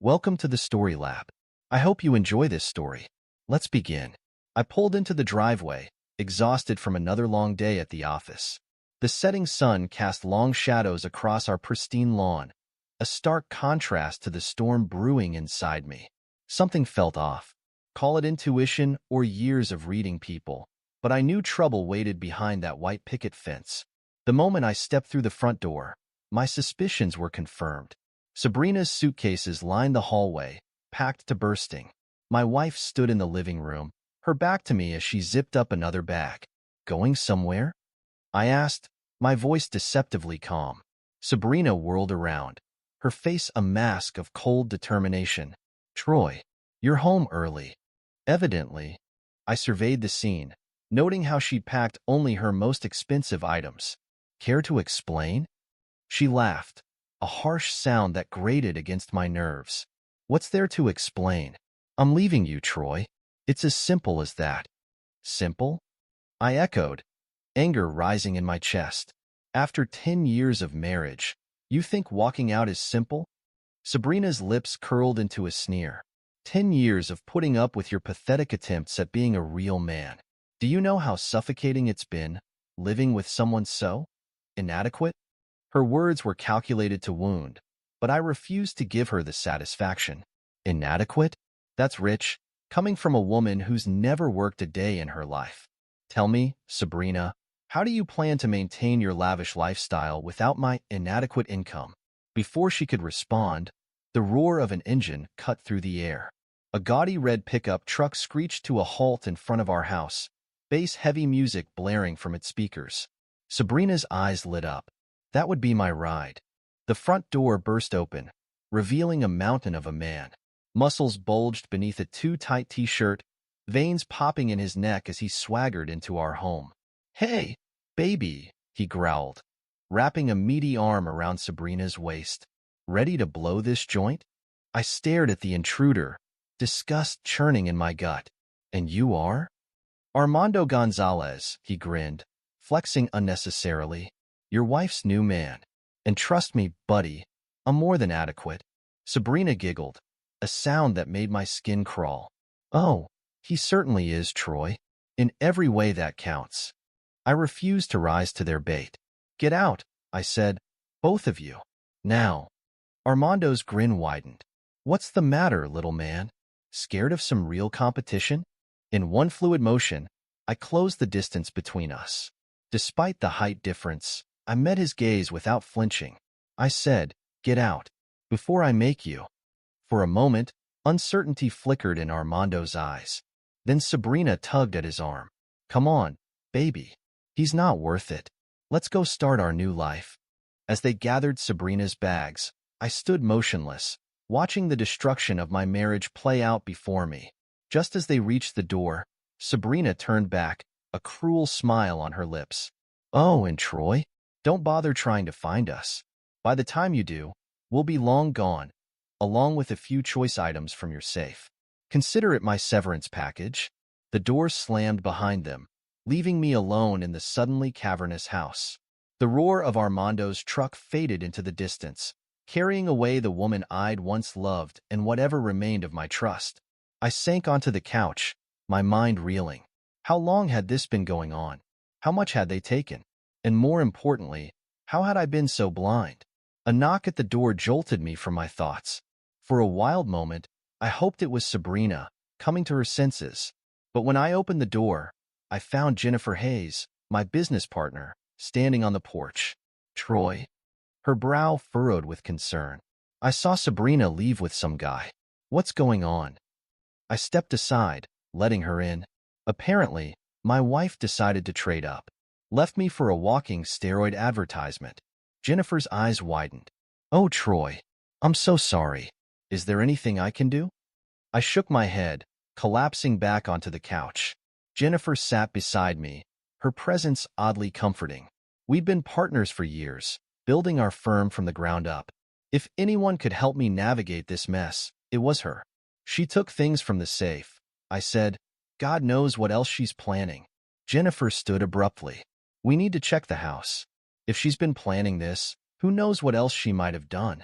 Welcome to the Story Lab. I hope you enjoy this story. Let's begin. I pulled into the driveway, exhausted from another long day at the office. The setting sun cast long shadows across our pristine lawn, a stark contrast to the storm brewing inside me. Something felt off. Call it intuition or years of reading people, but I knew trouble waited behind that white picket fence. The moment I stepped through the front door, my suspicions were confirmed. Sabrina's suitcases lined the hallway, packed to bursting. My wife stood in the living room, her back to me as she zipped up another bag. Going somewhere? I asked, my voice deceptively calm. Sabrina whirled around, her face a mask of cold determination. Troy, you're home early. Evidently. I surveyed the scene, noting how she'd packed only her most expensive items. Care to explain? She laughed, a harsh sound that grated against my nerves. What's there to explain? I'm leaving you, Troy. It's as simple as that. Simple? I echoed, anger rising in my chest. After 10 years of marriage, you think walking out is simple? Sabrina's lips curled into a sneer. 10 years of putting up with your pathetic attempts at being a real man. Do you know how suffocating it's been, living with someone so inadequate? Her words were calculated to wound, but I refused to give her the satisfaction. Inadequate? That's rich, coming from a woman who's never worked a day in her life. Tell me, Sabrina, how do you plan to maintain your lavish lifestyle without my inadequate income? Before she could respond, the roar of an engine cut through the air. A gaudy red pickup truck screeched to a halt in front of our house, bass-heavy music blaring from its speakers. Sabrina's eyes lit up. That would be my ride. The front door burst open, revealing a mountain of a man. Muscles bulged beneath a too-tight t-shirt, veins popping in his neck as he swaggered into our home. Hey, baby, he growled, wrapping a meaty arm around Sabrina's waist. Ready to blow this joint? I stared at the intruder, disgust churning in my gut. And you are? Armando Gonzalez, he grinned, flexing unnecessarily. Your wife's new man. And trust me, buddy, I'm more than adequate. Sabrina giggled, a sound that made my skin crawl. Oh, he certainly is, Troy. In every way that counts. I refused to rise to their bait. Get out, I said, both of you. Now. Armando's grin widened. What's the matter, little man? Scared of some real competition? In one fluid motion, I closed the distance between us. Despite the height difference, I met his gaze without flinching. I said, get out, before I make you. For a moment, uncertainty flickered in Armando's eyes. Then Sabrina tugged at his arm. Come on, baby. He's not worth it. Let's go start our new life. As they gathered Sabrina's bags, I stood motionless, watching the destruction of my marriage play out before me. Just as they reached the door, Sabrina turned back, a cruel smile on her lips. Oh, and Troy? Don't bother trying to find us. By the time you do, we'll be long gone, along with a few choice items from your safe. Consider it my severance package. The door slammed behind them, leaving me alone in the suddenly cavernous house. The roar of Armando's truck faded into the distance, carrying away the woman I'd once loved and whatever remained of my trust. I sank onto the couch, my mind reeling. How long had this been going on? How much had they taken? And more importantly, how had I been so blind? A knock at the door jolted me from my thoughts. For a wild moment, I hoped it was Sabrina, coming to her senses. But when I opened the door, I found Jennifer Hayes, my business partner, standing on the porch. Troy. Her brow furrowed with concern. I saw Sabrina leave with some guy. What's going on? I stepped aside, letting her in. Apparently, my wife decided to trade up. Left me for a walking steroid advertisement. Jennifer's eyes widened. Oh, Troy, I'm so sorry. Is there anything I can do? I shook my head, collapsing back onto the couch. Jennifer sat beside me, her presence oddly comforting. We'd been partners for years, building our firm from the ground up. If anyone could help me navigate this mess, it was her. She took things from the safe. I said, God knows what else she's planning. Jennifer stood abruptly. We need to check the house. If she's been planning this, who knows what else she might have done.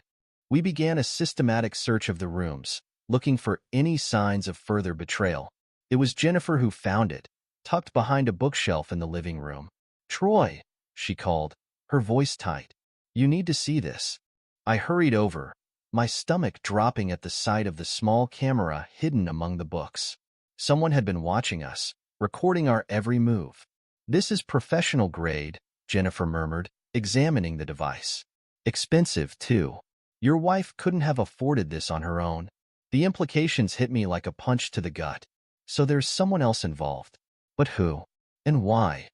We began a systematic search of the rooms, looking for any signs of further betrayal. It was Jennifer who found it, tucked behind a bookshelf in the living room. "Troy," she called, her voice tight. "You need to see this." I hurried over, my stomach dropping at the sight of the small camera hidden among the books. Someone had been watching us, recording our every move. "This is professional grade," Jennifer murmured, examining the device. "Expensive, too. Your wife couldn't have afforded this on her own." The implications hit me like a punch to the gut. So there's someone else involved. But who? And why?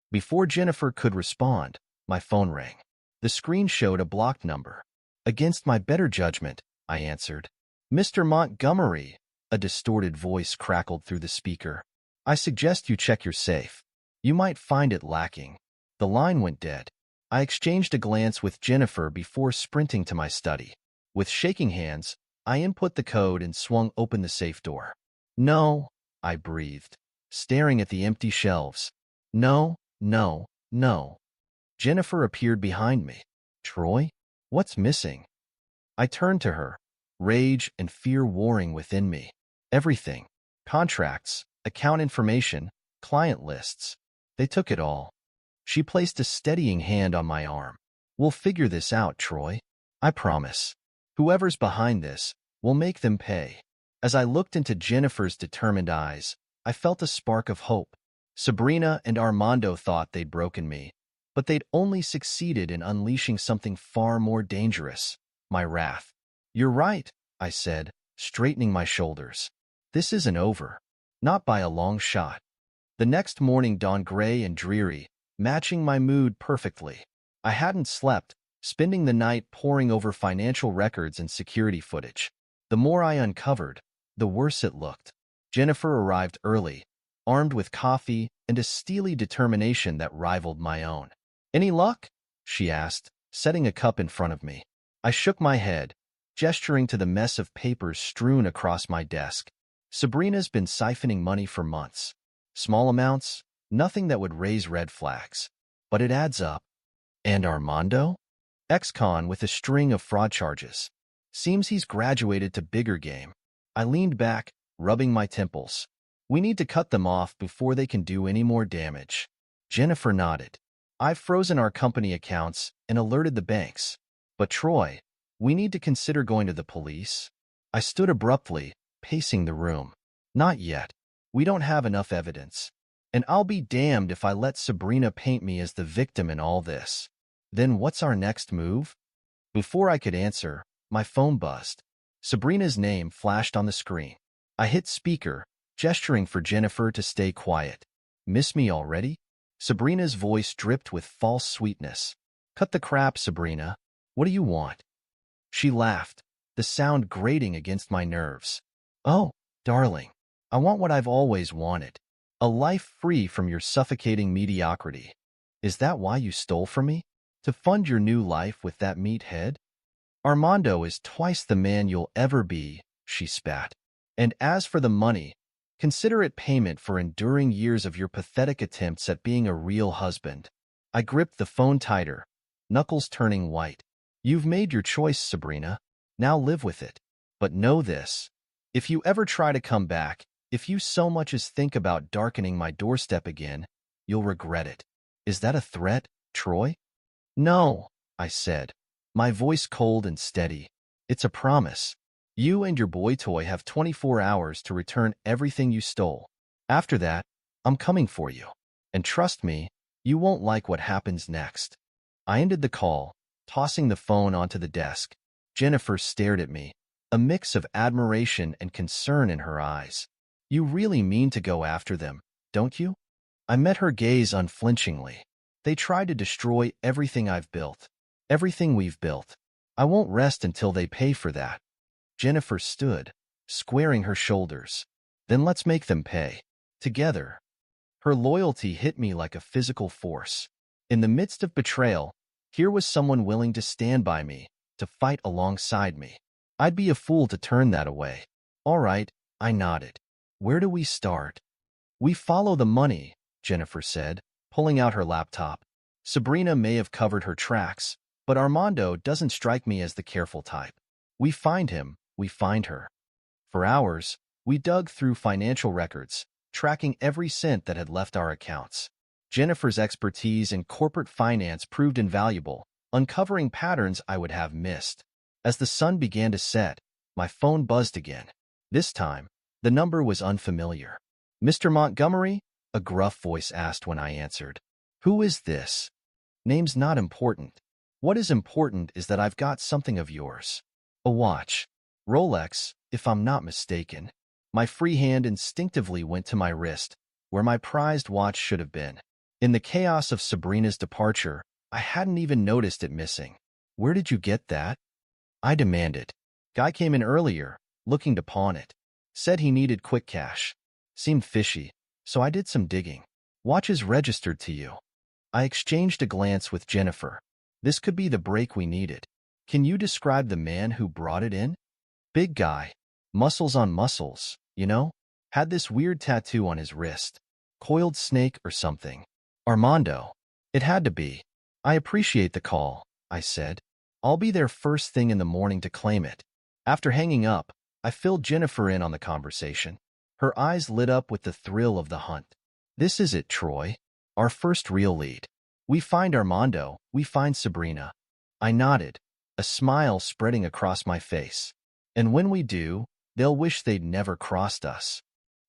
Before Jennifer could respond, my phone rang. The screen showed a blocked number. "Against my better judgment," I answered. "Mr. Montgomery," a distorted voice crackled through the speaker. "I suggest you check your safe. You might find it lacking." The line went dead. I exchanged a glance with Jennifer before sprinting to my study. With shaking hands, I input the code and swung open the safe door. "No," I breathed, staring at the empty shelves. "No, no, no." Jennifer appeared behind me. "Troy, what's missing?" I turned to her, rage and fear warring within me. "Everything. Contracts, account information, client lists. They took it all." She placed a steadying hand on my arm. "We'll figure this out, Troy. I promise. Whoever's behind this, we'll make them pay." As I looked into Jennifer's determined eyes, I felt a spark of hope. Sabrina and Armando thought they'd broken me, but they'd only succeeded in unleashing something far more dangerous, my wrath. "You're right," I said, straightening my shoulders. "This isn't over. Not by a long shot." The next morning dawned gray and dreary, matching my mood perfectly. I hadn't slept, spending the night poring over financial records and security footage. The more I uncovered, the worse it looked. Jennifer arrived early, armed with coffee and a steely determination that rivaled my own. "Any luck?" she asked, setting a cup in front of me. I shook my head, gesturing to the mess of papers strewn across my desk. "Sabrina's been siphoning money for months. Small amounts, nothing that would raise red flags. But it adds up." "And Armando?" "Ex-con with a string of fraud charges. Seems he's graduated to bigger game." I leaned back, rubbing my temples. "We need to cut them off before they can do any more damage." Jennifer nodded. "I've frozen our company accounts and alerted the banks. But Troy, we need to consider going to the police." I stood abruptly, pacing the room. "Not yet. We don't have enough evidence. And I'll be damned if I let Sabrina paint me as the victim in all this." "Then what's our next move?" Before I could answer, my phone buzzed. Sabrina's name flashed on the screen. I hit speaker, gesturing for Jennifer to stay quiet. "Miss me already?" Sabrina's voice dripped with false sweetness. "Cut the crap, Sabrina. What do you want?" She laughed, the sound grating against my nerves. "Oh, darling, I want what I've always wanted. A life free from your suffocating mediocrity. Is that why you stole from me? To fund your new life with that meathead?" "Armando is twice the man you'll ever be," she spat. "And as for the money, consider it payment for enduring years of your pathetic attempts at being a real husband." I gripped the phone tighter, knuckles turning white. "You've made your choice, Sabrina. Now live with it. But know this. If you ever try to come back, if you so much as think about darkening my doorstep again, you'll regret it." "Is that a threat, Troy?" "No," I said, my voice cold and steady. "It's a promise. You and your boy toy have 24 hours to return everything you stole. After that, I'm coming for you. And trust me, you won't like what happens next." I ended the call, tossing the phone onto the desk. Jennifer stared at me, a mix of admiration and concern in her eyes. "You really mean to go after them, don't you?" I met her gaze unflinchingly. "They tried to destroy everything I've built. Everything we've built. I won't rest until they pay for that." Jennifer stood, squaring her shoulders. "Then let's make them pay. Together." Her loyalty hit me like a physical force. In the midst of betrayal, here was someone willing to stand by me, to fight alongside me. I'd be a fool to turn that away. "All right," I nodded. "Where do we start?" "We follow the money," Jennifer said, pulling out her laptop. "Sabrina may have covered her tracks, but Armando doesn't strike me as the careful type. We find him, we find her. For hours, we dug through financial records, tracking every cent that had left our accounts. Jennifer's expertise in corporate finance proved invaluable, uncovering patterns I would have missed. As the sun began to set, my phone buzzed again. This time, the number was unfamiliar. "Mr. Montgomery?" a gruff voice asked when I answered. "Who is this?" "Name's not important. What is important is that I've got something of yours. A watch. Rolex, if I'm not mistaken." My free hand instinctively went to my wrist, where my prized watch should have been. In the chaos of Sabrina's departure, I hadn't even noticed it missing. "Where did you get that?" I demanded. "Guy came in earlier, looking to pawn it. Said he needed quick cash. Seemed fishy, so I did some digging." "Watch is registered to you." I exchanged a glance with Jennifer. This could be the break we needed. "Can you describe the man who brought it in?" "Big guy. Muscles on muscles, you know? Had this weird tattoo on his wrist. Coiled snake or something." "Armando." "It had to be." "I appreciate the call," I said. "I'll be there first thing in the morning to claim it." After hanging up, I filled Jennifer in on the conversation. Her eyes lit up with the thrill of the hunt. "This is it, Troy. Our first real lead. We find Armando, we find Sabrina." I nodded, a smile spreading across my face. "And when we do, they'll wish they'd never crossed us."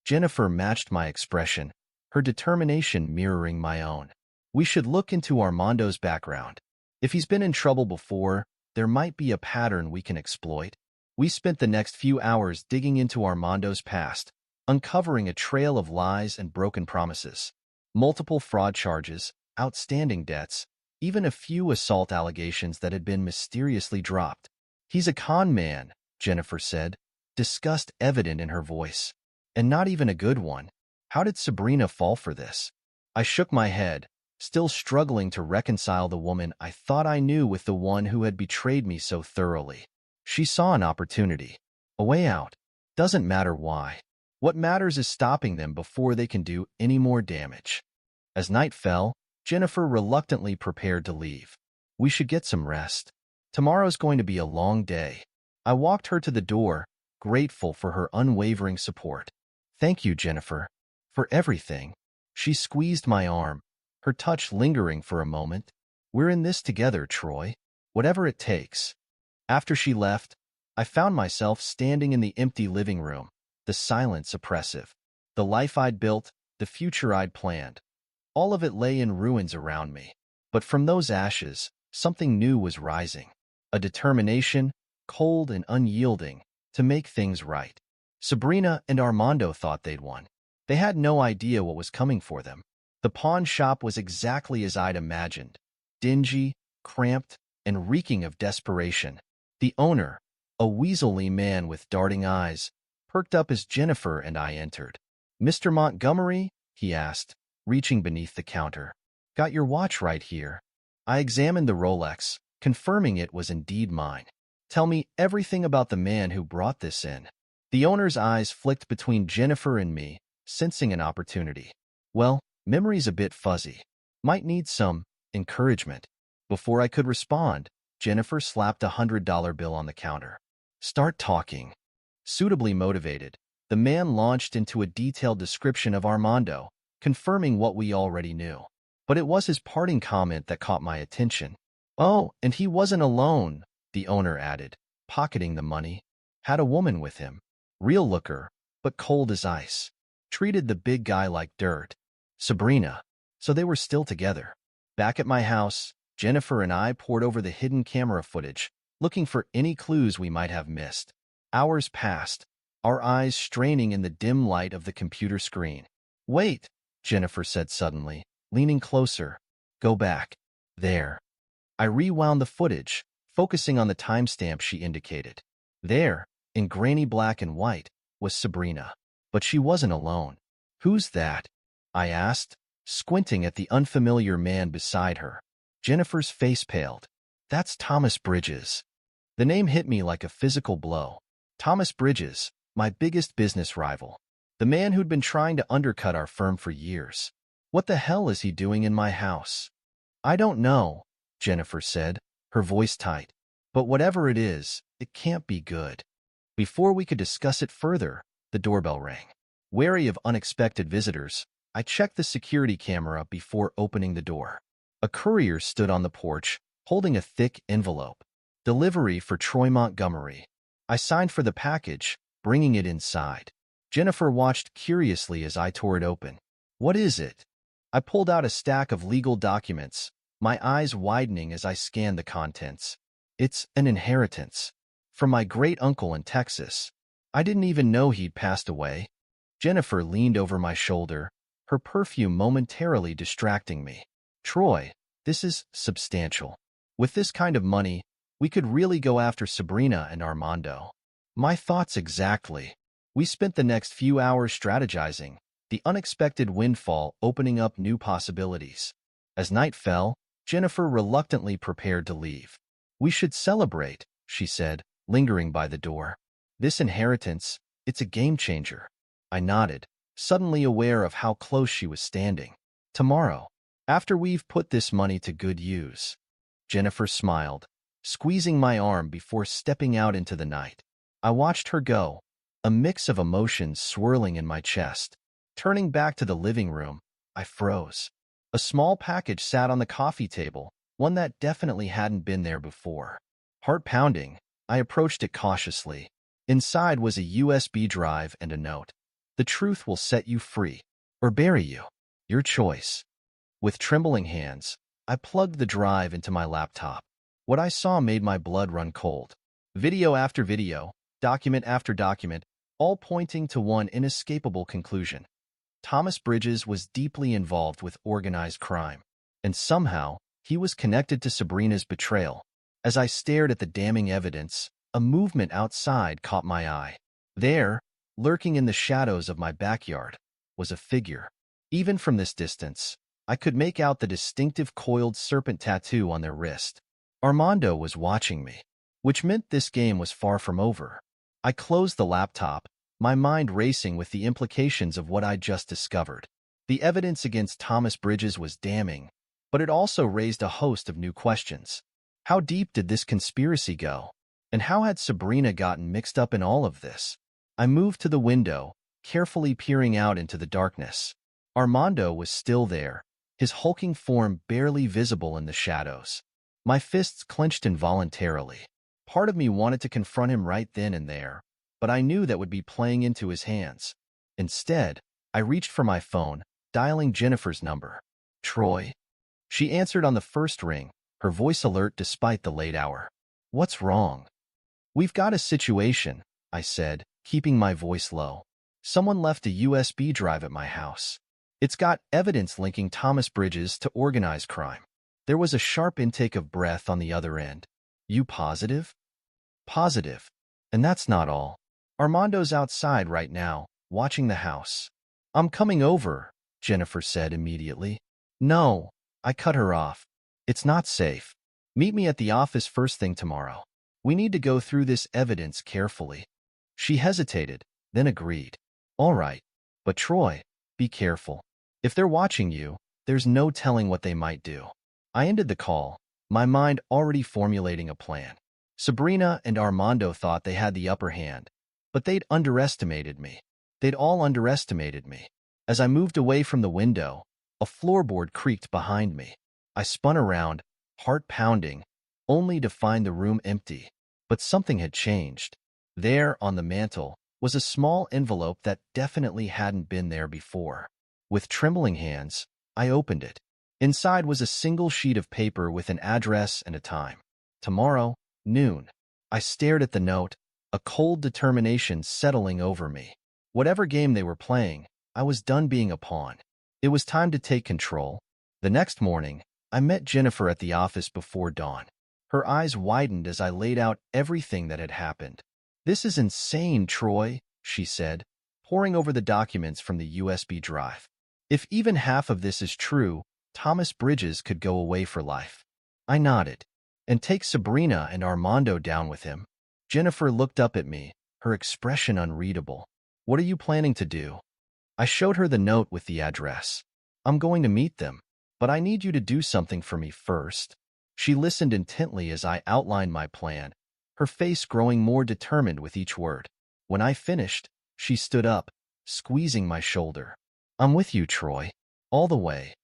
Jennifer matched my expression, her determination mirroring my own. "We should look into Armando's background. If he's been in trouble before, there might be a pattern we can exploit." We spent the next few hours digging into Armando's past, uncovering a trail of lies and broken promises. Multiple fraud charges, outstanding debts, even a few assault allegations that had been mysteriously dropped. "He's a con man," Jennifer said, disgust evident in her voice. "And not even a good one. How did Sabrina fall for this?" I shook my head, still struggling to reconcile the woman I thought I knew with the one who had betrayed me so thoroughly. She saw an opportunity, a way out. Doesn't matter why. What matters is stopping them before they can do any more damage. As night fell, Jennifer reluctantly prepared to leave. "We should get some rest. Tomorrow's going to be a long day." I walked her to the door, grateful for her unwavering support. "Thank you, Jennifer, for everything." She squeezed my arm, her touch lingering for a moment. "We're in this together, Troy. Whatever it takes." After she left, I found myself standing in the empty living room, the silence oppressive. The life I'd built, the future I'd planned. All of it lay in ruins around me. But from those ashes, something new was rising. A determination, cold and unyielding, to make things right. Sabrina and Armando thought they'd won. They had no idea what was coming for them. The pawn shop was exactly as I'd imagined. Dingy, cramped, and reeking of desperation. The owner, a weaselly man with darting eyes, perked up as Jennifer and I entered. "Mr. Montgomery?" he asked, reaching beneath the counter. "Got your watch right here." I examined the Rolex, confirming it was indeed mine. "Tell me everything about the man who brought this in." The owner's eyes flicked between Jennifer and me, sensing an opportunity. "Well, memory's a bit fuzzy. Might need some encouragement." Before I could respond, Jennifer slapped a $100 bill on the counter. "Start talking." Suitably motivated, the man launched into a detailed description of Armando, confirming what we already knew. But it was his parting comment that caught my attention. "Oh, and he wasn't alone," the owner added, pocketing the money. "Had a woman with him. Real looker, but cold as ice. Treated the big guy like dirt. Sabrina." So they were still together. Back at my house, Jennifer and I pored over the hidden camera footage, looking for any clues we might have missed. Hours passed, our eyes straining in the dim light of the computer screen. "Wait," Jennifer said suddenly, leaning closer. "Go back. There." I rewound the footage, focusing on the timestamp she indicated. There, in grainy black and white, was Sabrina. But she wasn't alone. "Who's that?" I asked, squinting at the unfamiliar man beside her. Jennifer's face paled. "That's Thomas Bridges." The name hit me like a physical blow. Thomas Bridges, my biggest business rival. The man who'd been trying to undercut our firm for years. "What the hell is he doing in my house?" "I don't know," Jennifer said, her voice tight. But whatever it is, it can't be good. Before we could discuss it further, the doorbell rang. Wary of unexpected visitors, I checked the security camera before opening the door. A courier stood on the porch, holding a thick envelope. Delivery for Troy Montgomery. I signed for the package, bringing it inside. Jennifer watched curiously as I tore it open. What is it? I pulled out a stack of legal documents, my eyes widening as I scanned the contents. It's an inheritance. From my great-uncle in Texas. I didn't even know he'd passed away. Jennifer leaned over my shoulder, her perfume momentarily distracting me. Troy, this is substantial. With this kind of money, we could really go after Sabrina and Armando. My thoughts exactly. We spent the next few hours strategizing, the unexpected windfall opening up new possibilities. As night fell, Jennifer reluctantly prepared to leave. We should celebrate, she said, lingering by the door. This inheritance, it's a game changer. I nodded, suddenly aware of how close she was standing. Tomorrow, after we've put this money to good use. Jennifer smiled, squeezing my arm before stepping out into the night. I watched her go, a mix of emotions swirling in my chest. Turning back to the living room, I froze. A small package sat on the coffee table, one that definitely hadn't been there before. Heart pounding, I approached it cautiously. Inside was a USB drive and a note. The truth will set you free, or bury you. Your choice. With trembling hands, I plugged the drive into my laptop. What I saw made my blood run cold. Video after video, document after document, all pointing to one inescapable conclusion. Thomas Bridges was deeply involved with organized crime, and somehow he was connected to Sabrina's betrayal. As I stared at the damning evidence, a movement outside caught my eye. There, lurking in the shadows of my backyard, was a figure. Even from this distance, I could make out the distinctive coiled serpent tattoo on their wrist. Armando was watching me, which meant this game was far from over. I closed the laptop, my mind racing with the implications of what I'd just discovered. The evidence against Thomas Bridges was damning, but it also raised a host of new questions. How deep did this conspiracy go? And how had Sabrina gotten mixed up in all of this? I moved to the window, carefully peering out into the darkness. Armando was still there, his hulking form barely visible in the shadows. My fists clenched involuntarily. Part of me wanted to confront him right then and there, but I knew that would be playing into his hands. Instead, I reached for my phone, dialing Jennifer's number. Troy. She answered on the first ring, her voice alert despite the late hour. What's wrong? We've got a situation, I said, keeping my voice low. Someone left a USB drive at my house. It's got evidence linking Thomas Bridges to organized crime. There was a sharp intake of breath on the other end. You positive? Positive. And that's not all. Armando's outside right now, watching the house. I'm coming over, Jennifer said immediately. No, I cut her off. It's not safe. Meet me at the office first thing tomorrow. We need to go through this evidence carefully. She hesitated, then agreed. All right, but Troy, be careful. If they're watching you, there's no telling what they might do. I ended the call, my mind already formulating a plan. Sabrina and Armando thought they had the upper hand, but they'd underestimated me. They'd all underestimated me. As I moved away from the window, a floorboard creaked behind me. I spun around, heart pounding, only to find the room empty. But something had changed. There, on the mantel, was a small envelope that definitely hadn't been there before. With trembling hands, I opened it. Inside was a single sheet of paper with an address and a time. Tomorrow, noon. I stared at the note, a cold determination settling over me. Whatever game they were playing, I was done being a pawn. It was time to take control. The next morning, I met Jennifer at the office before dawn. Her eyes widened as I laid out everything that had happened. This is insane, Troy, she said, poring over the documents from the USB drive. If even half of this is true, Thomas Bridges could go away for life. I nodded. And take Sabrina and Armando down with him. Jennifer looked up at me, her expression unreadable. What are you planning to do? I showed her the note with the address. I'm going to meet them, but I need you to do something for me first. She listened intently as I outlined my plan, her face growing more determined with each word. When I finished, she stood up, squeezing my shoulder. "I'm with you, Troy. All the way."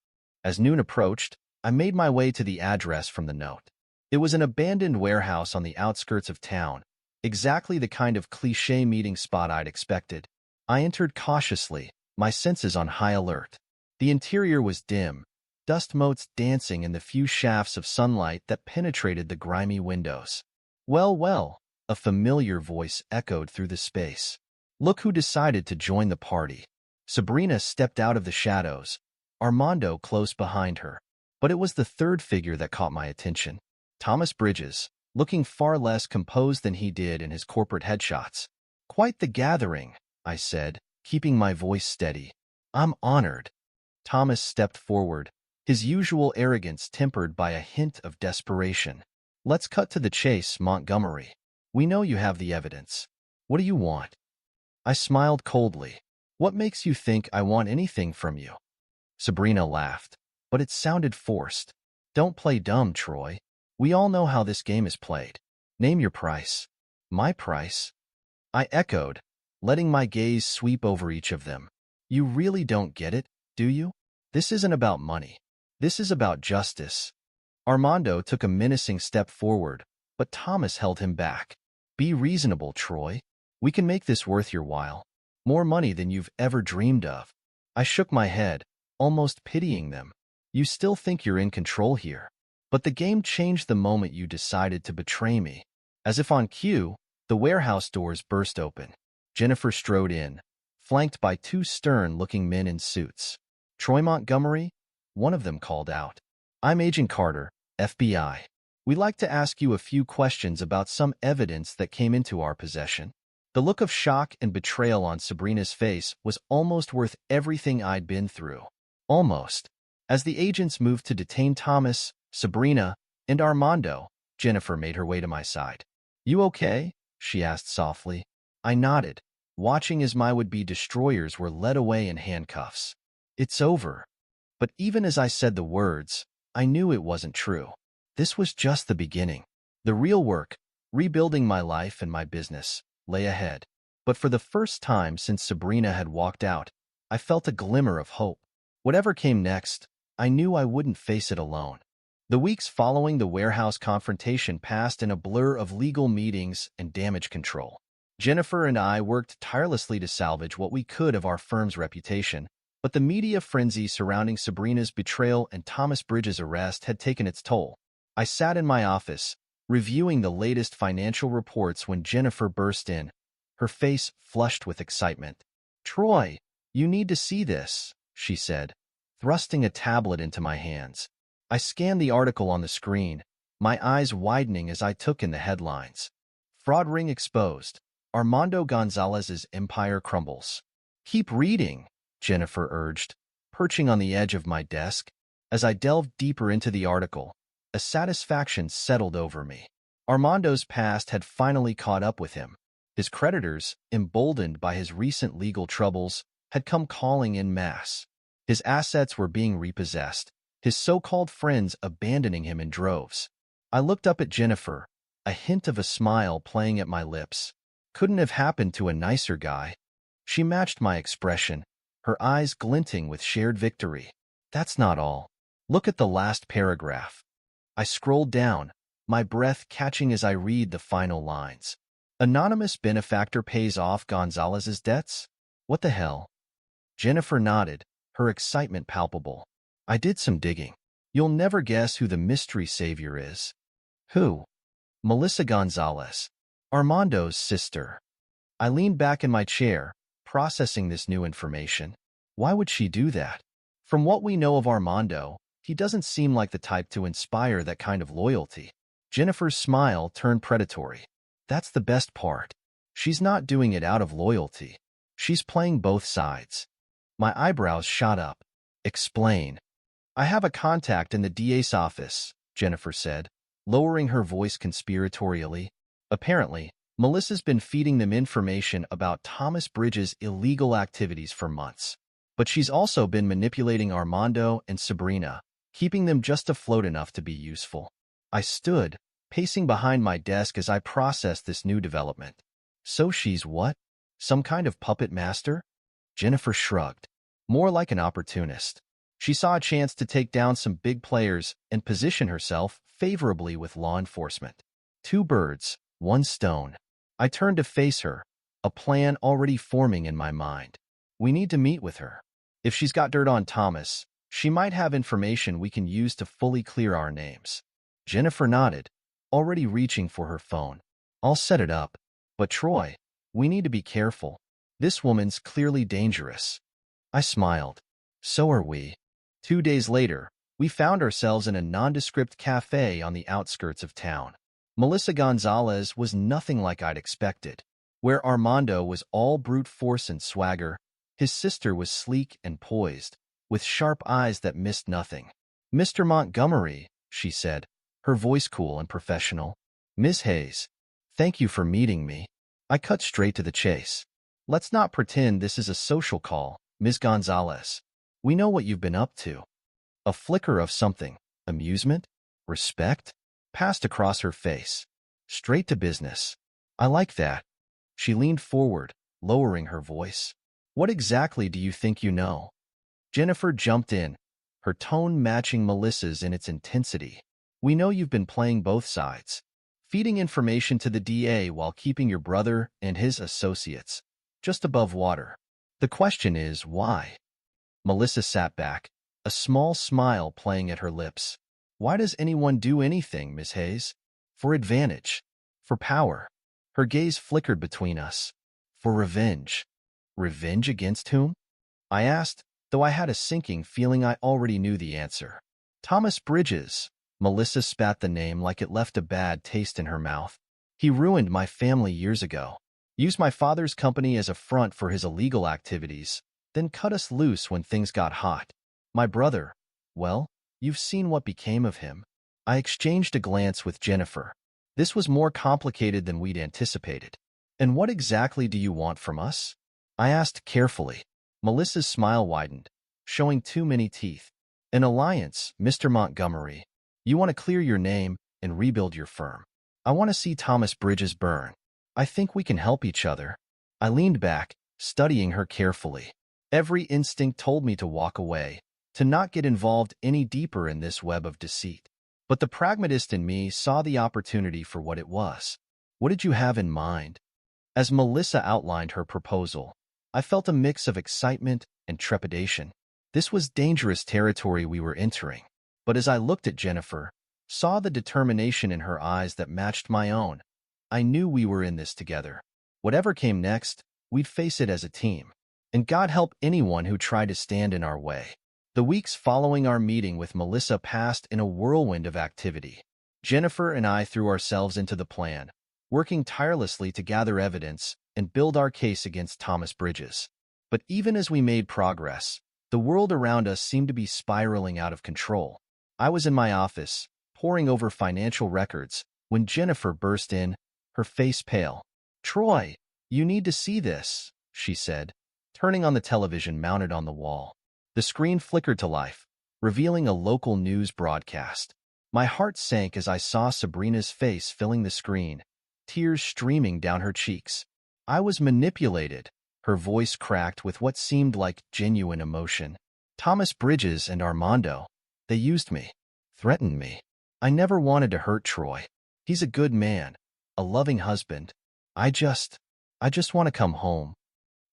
As noon approached, I made my way to the address from the note. It was an abandoned warehouse on the outskirts of town, exactly the kind of cliché meeting spot I'd expected. I entered cautiously, my senses on high alert. The interior was dim, dust motes dancing in the few shafts of sunlight that penetrated the grimy windows. "Well, well," a familiar voice echoed through the space. "Look who decided to join the party." Sabrina stepped out of the shadows, Armando close behind her. But it was the third figure that caught my attention. Thomas Bridges, looking far less composed than he did in his corporate headshots. "Quite the gathering," I said, keeping my voice steady. "I'm honored." Thomas stepped forward, his usual arrogance tempered by a hint of desperation. "Let's cut to the chase, Montgomery. We know you have the evidence. What do you want?" I smiled coldly. "What makes you think I want anything from you?" Sabrina laughed, but it sounded forced. "Don't play dumb, Troy. We all know how this game is played. Name your price." "My price?" I echoed, letting my gaze sweep over each of them. "You really don't get it, do you? This isn't about money. This is about justice." Armando took a menacing step forward, but Thomas held him back. "Be reasonable, Troy. We can make this worth your while. More money than you've ever dreamed of." I shook my head, almost pitying them. "You still think you're in control here. But the game changed the moment you decided to betray me." As if on cue, the warehouse doors burst open. Jennifer strode in, flanked by two stern-looking men in suits. "Troy Montgomery?" one of them called out. "I'm Agent Carter, FBI. We'd like to ask you a few questions about some evidence that came into our possession." The look of shock and betrayal on Sabrina's face was almost worth everything I'd been through. Almost. As the agents moved to detain Thomas, Sabrina, and Armando, Jennifer made her way to my side. "You okay?" she asked softly. I nodded, watching as my would-be destroyers were led away in handcuffs. "It's over." But even as I said the words, I knew it wasn't true. This was just the beginning. The real work, rebuilding my life and my business, lay ahead. But for the first time since Sabrina had walked out, I felt a glimmer of hope. Whatever came next, I knew I wouldn't face it alone. The weeks following the warehouse confrontation passed in a blur of legal meetings and damage control. Jennifer and I worked tirelessly to salvage what we could of our firm's reputation, but the media frenzy surrounding Sabrina's betrayal and Thomas Bridges' arrest had taken its toll. I sat in my office, reviewing the latest financial reports when Jennifer burst in, her face flushed with excitement. "Troy, you need to see this," she said, thrusting a tablet into my hands. I scanned the article on the screen, my eyes widening as I took in the headlines. "Fraud ring exposed. Armando Gonzalez's empire crumbles." "Keep reading," Jennifer urged, perching on the edge of my desk. As I delved deeper into the article, a satisfaction settled over me. Armando's past had finally caught up with him. His creditors, emboldened by his recent legal troubles, had come calling en masse. His assets were being repossessed, his so-called friends abandoning him in droves. I looked up at Jennifer, a hint of a smile playing at my lips. Couldn't have happened to a nicer guy. She matched my expression, her eyes glinting with shared victory. "That's not all. Look at the last paragraph." I scrolled down, my breath catching as I read the final lines. "Anonymous benefactor pays off Gonzalez's debts?" What the hell? Jennifer nodded, her excitement palpable. "I did some digging. You'll never guess who the mystery savior is." "Who?" "Melissa Gonzalez, Armando's sister." I leaned back in my chair, processing this new information. Why would she do that? From what we know of Armando, he doesn't seem like the type to inspire that kind of loyalty. Jennifer's smile turned predatory. "That's the best part. She's not doing it out of loyalty. She's playing both sides." My eyebrows shot up. "Explain." "I have a contact in the DA's office," Jennifer said, lowering her voice conspiratorially. "Apparently, Melissa's been feeding them information about Thomas Bridges' illegal activities for months. But she's also been manipulating Armando and Sabrina, keeping them just afloat enough to be useful. I stood, pacing behind my desk as I processed this new development. So she's what? Some kind of puppet master? Jennifer shrugged. More like an opportunist. She saw a chance to take down some big players and position herself favorably with law enforcement. Two birds, one stone. I turned to face her, a plan already forming in my mind. We need to meet with her. If she's got dirt on Thomas, she might have information we can use to fully clear our names. Jennifer nodded, already reaching for her phone. I'll set it up. But Troy, we need to be careful. This woman's clearly dangerous. I smiled. So are we. 2 days later, we found ourselves in a nondescript cafe on the outskirts of town. Melissa Gonzalez was nothing like I'd expected. Where Armando was all brute force and swagger, his sister was sleek and poised, with sharp eyes that missed nothing. Mr. Montgomery, she said, her voice cool and professional. Ms. Hayes, thank you for meeting me. I cut straight to the chase. Let's not pretend this is a social call, Ms. Gonzalez. We know what you've been up to. A flicker of something, amusement, respect, passed across her face. Straight to business. I like that. She leaned forward, lowering her voice. What exactly do you think you know? Jennifer jumped in, her tone matching Melissa's in its intensity. We know you've been playing both sides, feeding information to the DA while keeping your brother and his associates just above water. The question is, why? Melissa sat back, a small smile playing at her lips. Why does anyone do anything, Miss Hayes? For advantage. For power. Her gaze flickered between us. For revenge. Revenge against whom? I asked, though I had a sinking feeling I already knew the answer. Thomas Bridges. Melissa spat the name like it left a bad taste in her mouth. He ruined my family years ago. Used my father's company as a front for his illegal activities, then cut us loose when things got hot. My brother, well, you've seen what became of him. I exchanged a glance with Jennifer. This was more complicated than we'd anticipated. And what exactly do you want from us? I asked carefully. Melissa's smile widened, showing too many teeth. An alliance, Mr. Montgomery. You want to clear your name and rebuild your firm. I want to see Thomas Bridges burn. I think we can help each other. I leaned back, studying her carefully. Every instinct told me to walk away, to not get involved any deeper in this web of deceit. But the pragmatist in me saw the opportunity for what it was. What did you have in mind? As Melissa outlined her proposal, I felt a mix of excitement and trepidation. This was dangerous territory we were entering. But as I looked at Jennifer, saw the determination in her eyes that matched my own, I knew we were in this together. Whatever came next, we'd face it as a team. And God help anyone who tried to stand in our way. The weeks following our meeting with Melissa passed in a whirlwind of activity. Jennifer and I threw ourselves into the plan, working tirelessly to gather evidence and build our case against Thomas Bridges. But even as we made progress, the world around us seemed to be spiraling out of control. I was in my office, poring over financial records, when Jennifer burst in, her face pale. Troy, you need to see this, she said, turning on the television mounted on the wall. The screen flickered to life, revealing a local news broadcast. My heart sank as I saw Sabrina's face filling the screen, tears streaming down her cheeks. I was manipulated, her voice cracked with what seemed like genuine emotion. Thomas Bridges and Armando, they used me, threatened me. I never wanted to hurt Troy. He's a good man, a loving husband. I just want to come home.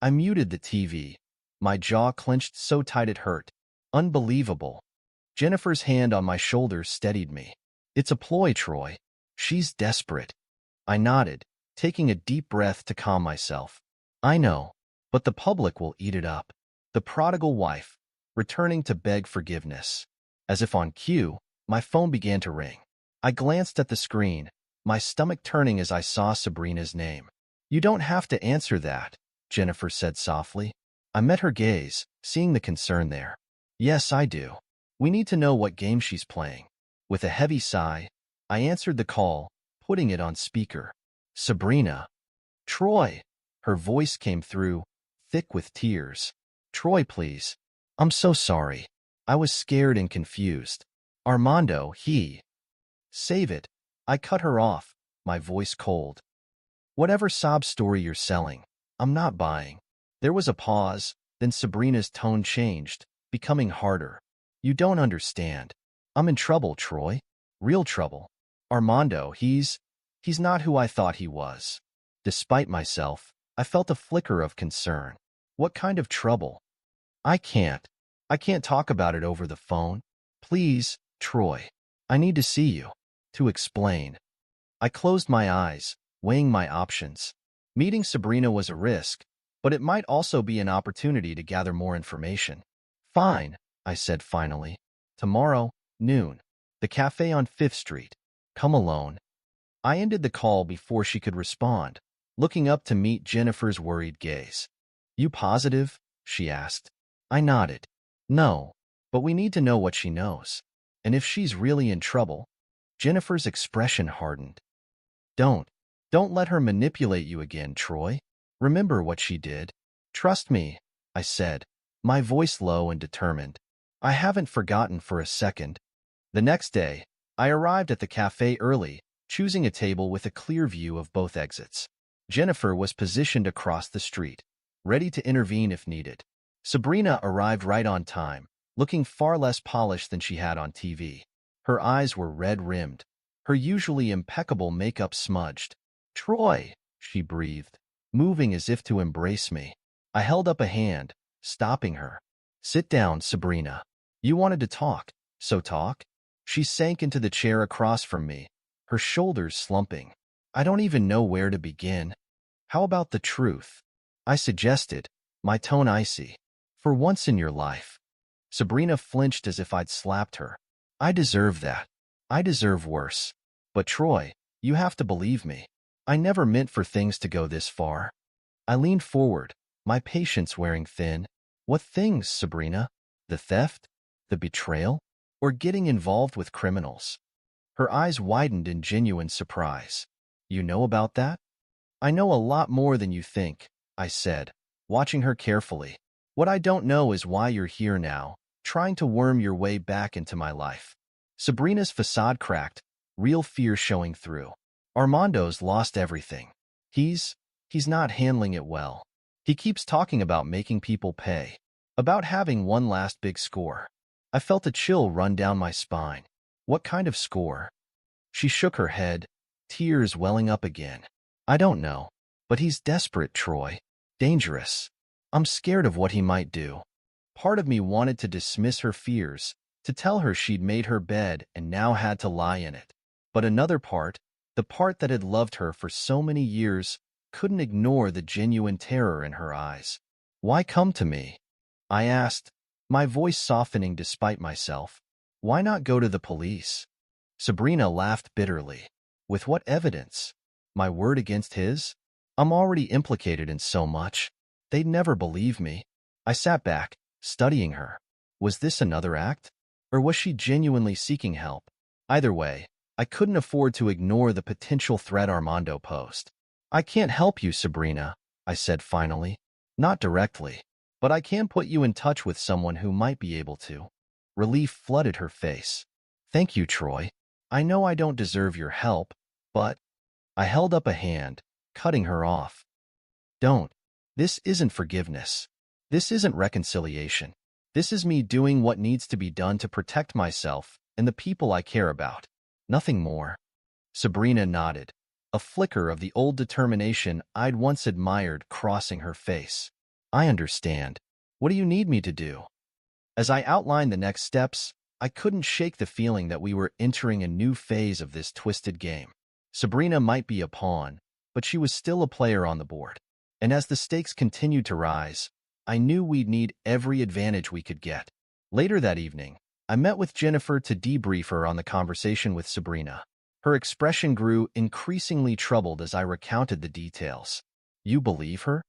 I muted the TV. My jaw clenched so tight it hurt. Unbelievable. Jennifer's hand on my shoulder steadied me. It's a ploy, Troy. She's desperate. I nodded, taking a deep breath to calm myself. I know, but the public will eat it up. The prodigal wife, returning to beg forgiveness. As if on cue, my phone began to ring. I glanced at the screen, my stomach turning as I saw Sabrina's name. You don't have to answer that, Jennifer said softly. I met her gaze, seeing the concern there. Yes, I do. We need to know what game she's playing. With a heavy sigh, I answered the call, putting it on speaker. Sabrina. Troy. Her voice came through, thick with tears. Troy, please. I'm so sorry. I was scared and confused. Armando, he Save it. I cut her off, my voice cold. Whatever sob story you're selling, I'm not buying. There was a pause, then Sabrina's tone changed, becoming harder. You don't understand. I'm in trouble, Troy. Real trouble. Armando, he's not who I thought he was. Despite myself, I felt a flicker of concern. What kind of trouble? I can't. I can't talk about it over the phone. Please, Troy. I need to see you. To explain. I closed my eyes, weighing my options. Meeting Sabrina was a risk, but it might also be an opportunity to gather more information. Fine, I said finally. Tomorrow, noon. The cafe on 5th Street. Come alone. I ended the call before she could respond, looking up to meet Jennifer's worried gaze. You positive? She asked. I nodded. No, but we need to know what she knows. And if she's really in trouble. Jennifer's expression hardened. Don't let her manipulate you again, Troy. Remember what she did. Trust me, I said, my voice low and determined. I haven't forgotten for a second. The next day, I arrived at the cafe early, choosing a table with a clear view of both exits. Jennifer was positioned across the street, ready to intervene if needed. Sabrina arrived right on time, looking far less polished than she had on TV. Her eyes were red-rimmed, her usually impeccable makeup smudged. Troy, she breathed, moving as if to embrace me. I held up a hand, stopping her. Sit down, Sabrina. You wanted to talk, so talk. She sank into the chair across from me, her shoulders slumping. I don't even know where to begin. How about the truth? I suggested, my tone icy. For once in your life. Sabrina flinched as if I'd slapped her. I deserve that. I deserve worse. But Troy, you have to believe me. I never meant for things to go this far. I leaned forward, my patience wearing thin. What things, Sabrina? The theft? The betrayal? Or getting involved with criminals? Her eyes widened in genuine surprise. You know about that? I know a lot more than you think, I said, watching her carefully. What I don't know is why you're here now, trying to worm your way back into my life. Sabrina's facade cracked, real fear showing through. Armando's lost everything. He's not handling it well. He keeps talking about making people pay, about having one last big score. I felt a chill run down my spine. What kind of score? She shook her head, tears welling up again. I don't know, but he's desperate, Troy. Dangerous. I'm scared of what he might do. Part of me wanted to dismiss her fears, to tell her she'd made her bed and now had to lie in it. But another part, the part that had loved her for so many years, couldn't ignore the genuine terror in her eyes. Why come to me? I asked, my voice softening despite myself. Why not go to the police? Sabrina laughed bitterly. With what evidence? My word against his? I'm already implicated in so much. They'd never believe me. I sat back, studying her. Was this another act? Or was she genuinely seeking help? Either way, I couldn't afford to ignore the potential threat Armando posed. I can't help you, Sabrina, I said finally. Not directly, but I can put you in touch with someone who might be able to. Relief flooded her face. Thank you, Troy. I know I don't deserve your help, but... I held up a hand, cutting her off. Don't. This isn't forgiveness. This isn't reconciliation. This is me doing what needs to be done to protect myself and the people I care about. Nothing more. Sabrina nodded, a flicker of the old determination I'd once admired crossing her face. I understand. What do you need me to do? As I outlined the next steps, I couldn't shake the feeling that we were entering a new phase of this twisted game. Sabrina might be a pawn, but she was still a player on the board. And as the stakes continued to rise, I knew we'd need every advantage we could get. Later that evening, I met with Jennifer to debrief her on the conversation with Sabrina. Her expression grew increasingly troubled as I recounted the details. You believe her?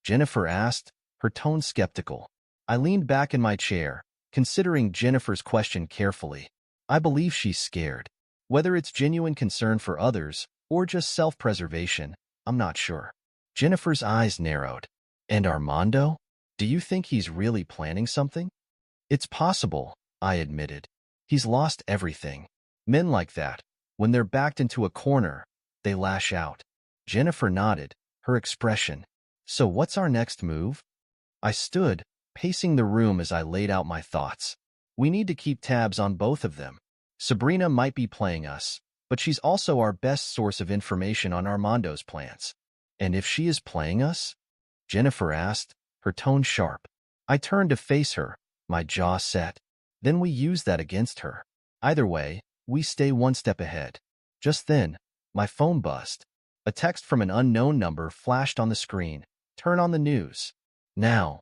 Jennifer asked, her tone skeptical. I leaned back in my chair, considering Jennifer's question carefully. I believe she's scared. Whether it's genuine concern for others or just self-preservation, I'm not sure. Jennifer's eyes narrowed. And Armando? Do you think he's really planning something? It's possible, I admitted. He's lost everything. Men like that, When they're backed into a corner, they lash out. Jennifer nodded, her expression. So what's our next move? I stood, pacing the room as I laid out my thoughts. We need to keep tabs on both of them. Sabrina might be playing us, but she's also our best source of information on Armando's plans. And if she is playing us? Jennifer asked, her tone sharp. I turned to face her, my jaw set. Then we use that against her. Either way, we stay one step ahead. Just then, my phone buzzed. A text from an unknown number flashed on the screen. Turn on the news. Now.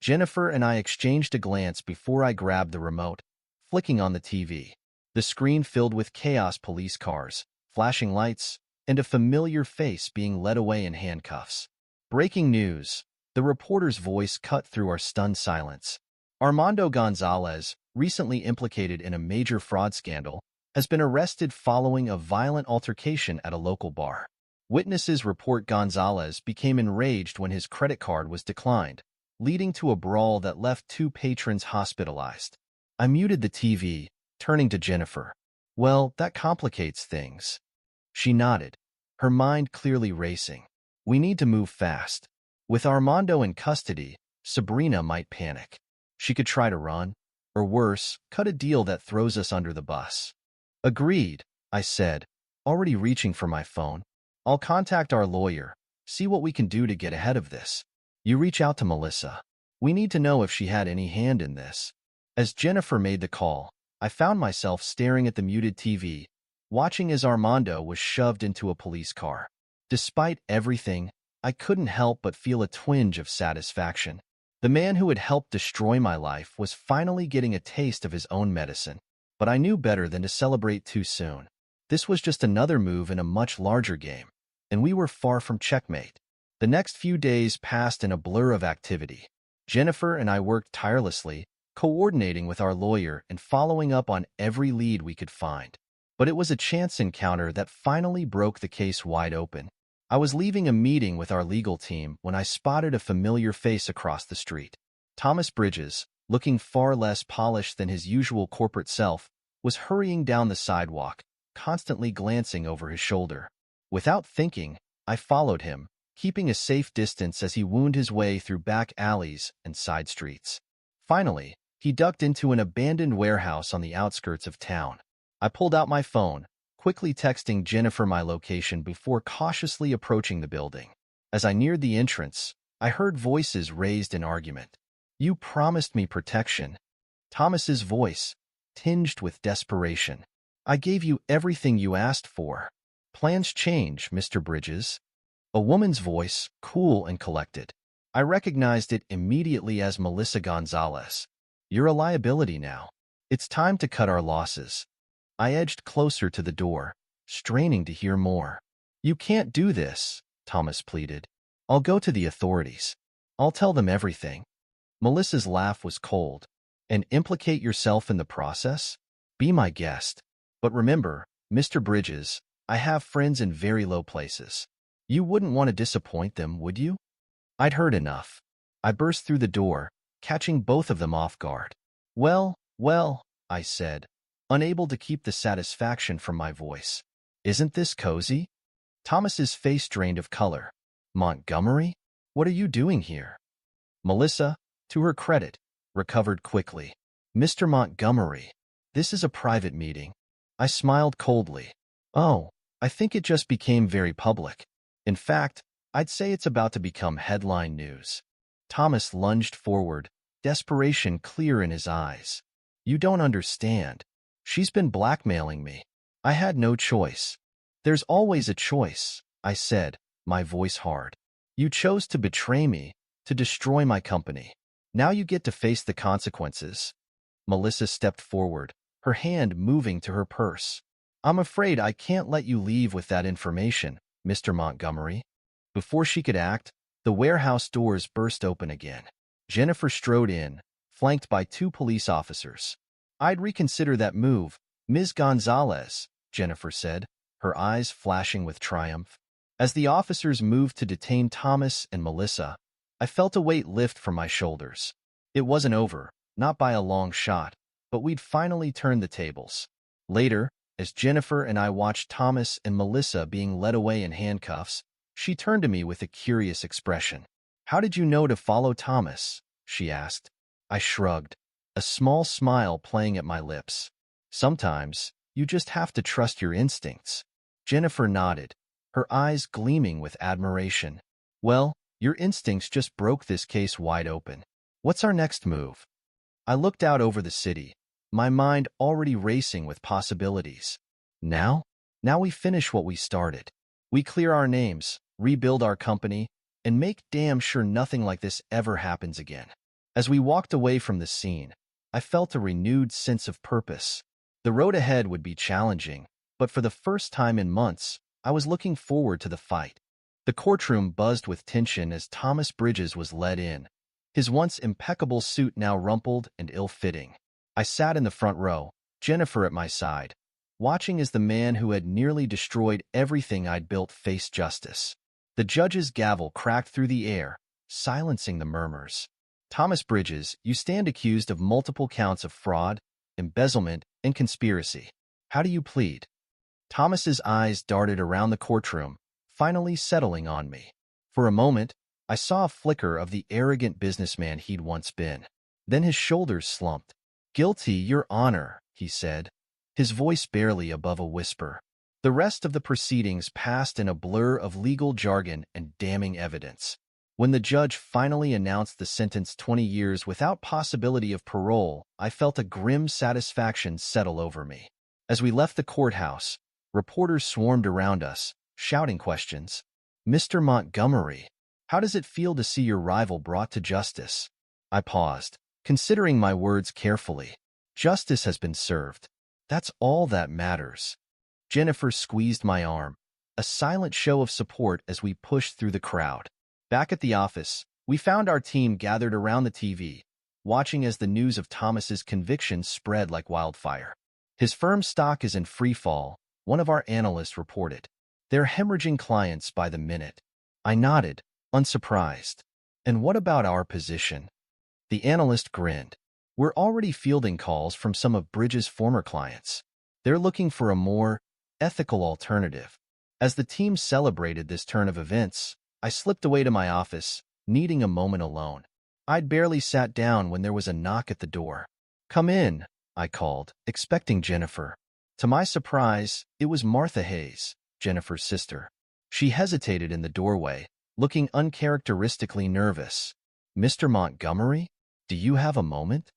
Jennifer and I exchanged a glance before I grabbed the remote, flicking on the TV. The screen filled with chaos, police cars, flashing lights, and a familiar face being led away in handcuffs. Breaking news. The reporter's voice cut through our stunned silence. Armando Gonzalez, recently implicated in a major fraud scandal, has been arrested following a violent altercation at a local bar. Witnesses report Gonzalez became enraged when his credit card was declined, leading to a brawl that left 2 patrons hospitalized. I muted the TV, turning to Jennifer. Well, that complicates things. She nodded, her mind clearly racing. We need to move fast. With Armando in custody, Sabrina might panic. She could try to run, or worse, cut a deal that throws us under the bus. Agreed, I said, already reaching for my phone. I'll contact our lawyer, see what we can do to get ahead of this. You reach out to Melissa. We need to know if she had any hand in this. As Jennifer made the call, I found myself staring at the muted TV, watching as Armando was shoved into a police car. Despite everything, I couldn't help but feel a twinge of satisfaction. The man who had helped destroy my life was finally getting a taste of his own medicine, but I knew better than to celebrate too soon. This was just another move in a much larger game, and we were far from checkmate. The next few days passed in a blur of activity. Jennifer and I worked tirelessly, coordinating with our lawyer and following up on every lead we could find. But it was a chance encounter that finally broke the case wide open. I was leaving a meeting with our legal team when I spotted a familiar face across the street. Thomas Bridges, looking far less polished than his usual corporate self, was hurrying down the sidewalk, constantly glancing over his shoulder. Without thinking, I followed him, keeping a safe distance as he wound his way through back alleys and side streets. Finally, he ducked into an abandoned warehouse on the outskirts of town. I pulled out my phone, quickly texting Jennifer my location before cautiously approaching the building. As I neared the entrance, I heard voices raised in argument. You promised me protection. Thomas's voice, tinged with desperation. I gave you everything you asked for. Plans change, Mr. Bridges. A woman's voice, cool and collected. I recognized it immediately as Melissa Gonzalez. You're a liability now. It's time to cut our losses. I edged closer to the door, straining to hear more. You can't do this, Thomas pleaded. I'll go to the authorities. I'll tell them everything. Melissa's laugh was cold. And implicate yourself in the process? Be my guest. But remember, Mr. Bridges, I have friends in very low places. You wouldn't want to disappoint them, would you? I'd heard enough. I burst through the door, catching both of them off guard. Well, I said, unable to keep the satisfaction from my voice. Isn't this cozy? Thomas's face drained of color. Montgomery? What are you doing here? Melissa, to her credit, recovered quickly. Mr. Montgomery, this is a private meeting. I smiled coldly. Oh, I think it just became very public. In fact, I'd say it's about to become headline news. Thomas lunged forward, desperation clear in his eyes. You don't understand. She's been blackmailing me. I had no choice. There's always a choice, I said, my voice hard. You chose to betray me, to destroy my company. Now you get to face the consequences. Melissa stepped forward, her hand moving to her purse. I'm afraid I can't let you leave with that information, Mr. Montgomery. Before she could act, the warehouse doors burst open again. Jennifer strode in, flanked by 2 police officers. I'd reconsider that move, Ms. Gonzalez, Jennifer said, her eyes flashing with triumph. As the officers moved to detain Thomas and Melissa, I felt a weight lift from my shoulders. It wasn't over, not by a long shot, but we'd finally turned the tables. Later, As Jennifer and I watched Thomas and Melissa being led away in handcuffs, she turned to me with a curious expression. "How did you know to follow Thomas?" she asked. I shrugged, a small smile playing at my lips. "Sometimes, you just have to trust your instincts." Jennifer nodded, her eyes gleaming with admiration. "Well, your instincts just broke this case wide open. What's our next move?" I looked out over the city, my mind already racing with possibilities. Now? Now we finish what we started. We clear our names, rebuild our company, and make damn sure nothing like this ever happens again. As we walked away from the scene, I felt a renewed sense of purpose. The road ahead would be challenging, but for the first time in months, I was looking forward to the fight. The courtroom buzzed with tension as Thomas Bridges was led in, his once impeccable suit now rumpled and ill-fitting. I sat in the front row, Jennifer at my side, watching as the man who had nearly destroyed everything I'd built faced justice. The judge's gavel cracked through the air, silencing the murmurs. "Thomas Bridges, you stand accused of multiple counts of fraud, embezzlement, and conspiracy. How do you plead?" Thomas's eyes darted around the courtroom, finally settling on me. For a moment, I saw a flicker of the arrogant businessman he'd once been. Then his shoulders slumped. "Guilty, Your Honor," he said, his voice barely above a whisper. The rest of the proceedings passed in a blur of legal jargon and damning evidence. When the judge finally announced the sentence 20 years without possibility of parole, I felt a grim satisfaction settle over me. As we left the courthouse, reporters swarmed around us, shouting questions. "Mr. Montgomery, how does it feel to see your rival brought to justice?" I paused, considering my words carefully. "Justice has been served. That's all that matters." Jennifer squeezed my arm, a silent show of support as we pushed through the crowd. Back at the office, we found our team gathered around the TV, watching as the news of Thomas's conviction spread like wildfire. "His firm's stock is in free fall," one of our analysts reported. "They're hemorrhaging clients by the minute." I nodded, unsurprised. "And what about our position?" The analyst grinned. "We're already fielding calls from some of Bridges' former clients. They're looking for a more ethical alternative." As the team celebrated this turn of events, I slipped away to my office, needing a moment alone. I'd barely sat down when there was a knock at the door. "Come in," I called, expecting Jennifer. To my surprise, it was Martha Hayes, Jennifer's sister. She hesitated in the doorway, looking uncharacteristically nervous. "Mr. Montgomery, do you have a moment?"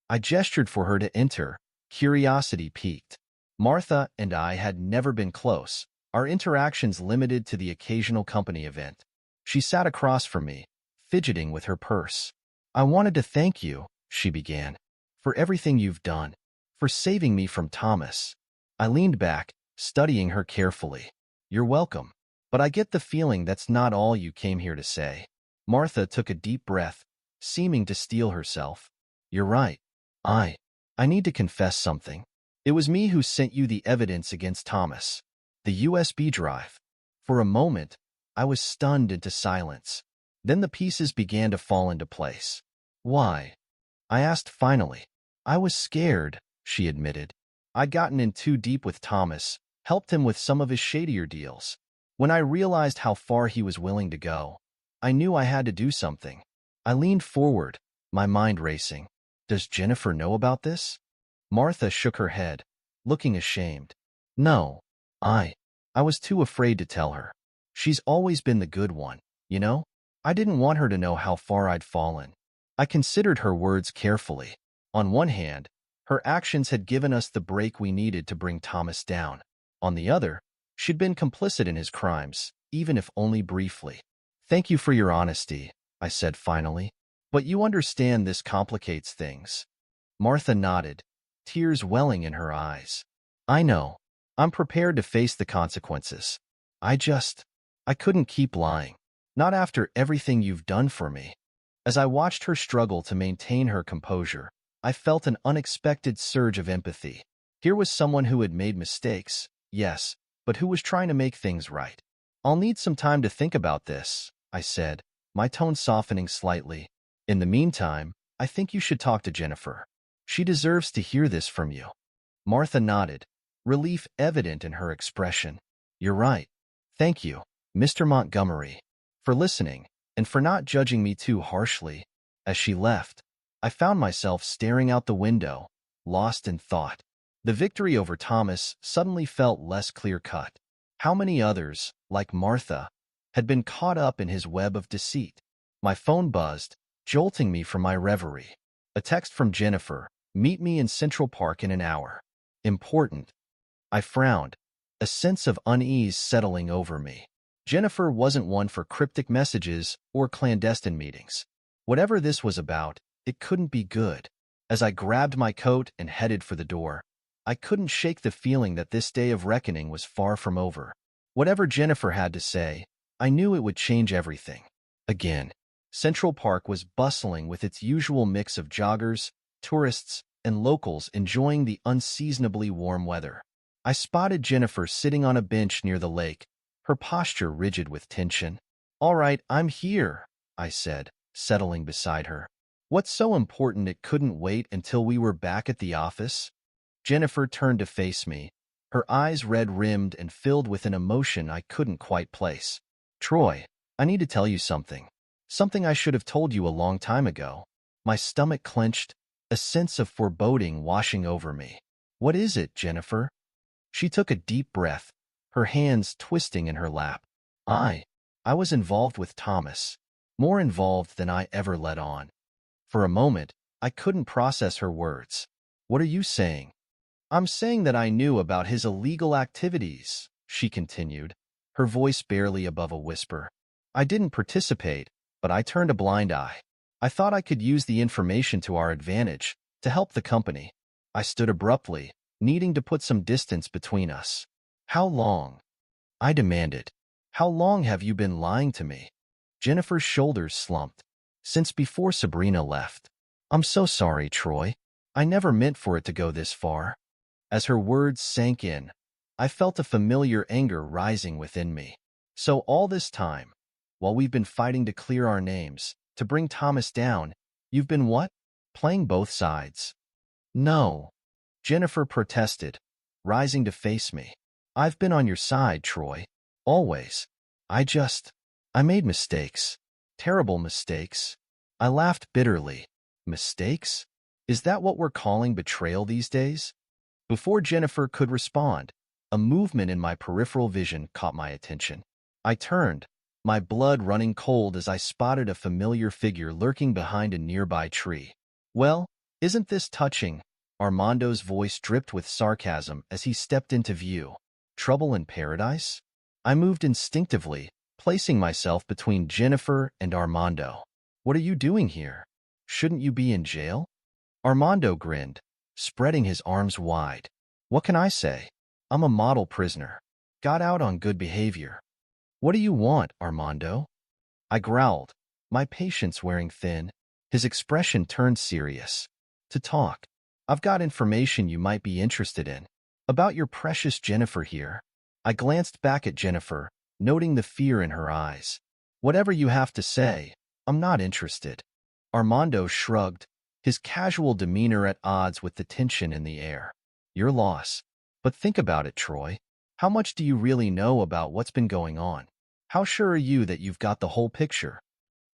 I gestured for her to enter, curiosity piqued. Martha and I had never been close, our interactions limited to the occasional company event. She sat across from me, fidgeting with her purse. "I wanted to thank you," she began, "for everything you've done, for saving me from Thomas." I leaned back, studying her carefully. "You're welcome. But I get the feeling that's not all you came here to say." Martha took a deep breath, seeming to steel herself. "You're right. I need to confess something. It was me who sent you the evidence against Thomas. The USB drive." For a moment, I was stunned into silence. Then the pieces began to fall into place. "Why?" I asked finally. "I was scared," she admitted. "I'd gotten in too deep with Thomas, helped him with some of his shadier deals. When I realized how far he was willing to go, I knew I had to do something." I leaned forward, my mind racing. "Does Jennifer know about this?" Martha shook her head, looking ashamed. "No, I was too afraid to tell her. She's always been the good one, you know? I didn't want her to know how far I'd fallen." I considered her words carefully. On one hand, her actions had given us the break we needed to bring Thomas down. On the other, she'd been complicit in his crimes, even if only briefly. "Thank you for your honesty," I said finally. "But you understand this complicates things." Martha nodded, tears welling in her eyes. "I know. I'm prepared to face the consequences. I couldn't keep lying. Not after everything you've done for me." As I watched her struggle to maintain her composure, I felt an unexpected surge of empathy. Here was someone who had made mistakes, yes, but who was trying to make things right. "I'll need some time to think about this," I said, my tone softening slightly. "In the meantime, I think you should talk to Jennifer. She deserves to hear this from you." Martha nodded, relief evident in her expression. "You're right. Thank you, Mr. Montgomery, for listening and for not judging me too harshly." As she left, I found myself staring out the window, lost in thought. The victory over Thomas suddenly felt less clear-cut. How many others, like Martha, had been caught up in his web of deceit? My phone buzzed, jolting me from my reverie. A text from Jennifer: "Meet me in Central Park in an hour." Important. I frowned, a sense of unease settling over me. Jennifer wasn't one for cryptic messages or clandestine meetings. Whatever this was about, it couldn't be good. As I grabbed my coat and headed for the door, I couldn't shake the feeling that this day of reckoning was far from over. Whatever Jennifer had to say, I knew it would change everything. Again, Central Park was bustling with its usual mix of joggers, tourists, and locals enjoying the unseasonably warm weather. I spotted Jennifer sitting on a bench near the lake, her posture rigid with tension. "All right, I'm here," I said, settling beside her. "What's so important it couldn't wait until we were back at the office?" Jennifer turned to face me, her eyes red-rimmed and filled with an emotion I couldn't quite place. "Troy, I need to tell you something. Something I should have told you a long time ago." My stomach clenched, a sense of foreboding washing over me. "What is it, Jennifer?" She took a deep breath, her hands twisting in her lap. I was involved with Thomas, more involved than I ever let on." For a moment, I couldn't process her words. "What are you saying?" "I'm saying that I knew about his illegal activities," she continued, her voice barely above a whisper. "I didn't participate, but I turned a blind eye. I thought I could use the information to our advantage, to help the company." I stood abruptly, needing to put some distance between us. "How long?" I demanded. "How long have you been lying to me?" Jennifer's shoulders slumped. "Since before Sabrina left." "I'm so sorry, Troy. I never meant for it to go this far." As her words sank in, I felt a familiar anger rising within me. "So all this time, while we've been fighting to clear our names, to bring Thomas down, you've been what? Playing both sides?" "No," Jennifer protested, rising to face me. "I've been on your side, Troy. Always. I made mistakes. Terrible mistakes." I laughed bitterly. "Mistakes? Is that what we're calling betrayal these days?" Before Jennifer could respond, a movement in my peripheral vision caught my attention. I turned, my blood running cold as I spotted a familiar figure lurking behind a nearby tree. "Well, isn't this touching?" Armando's voice dripped with sarcasm as he stepped into view. "Trouble in paradise?" I moved instinctively, placing myself between Jennifer and Armando. "What are you doing here? Shouldn't you be in jail?" Armando grinned, spreading his arms wide. "What can I say? I'm a model prisoner. Got out on good behavior." "What do you want, Armando?" I growled, my patience wearing thin. His expression turned serious. "To talk. I've got information you might be interested in. About your precious Jennifer here." I glanced back at Jennifer, noting the fear in her eyes. "Whatever you have to say, I'm not interested." Armando shrugged, his casual demeanor at odds with the tension in the air. "Your loss. But think about it, Troy. How much do you really know about what's been going on? How sure are you that you've got the whole picture?"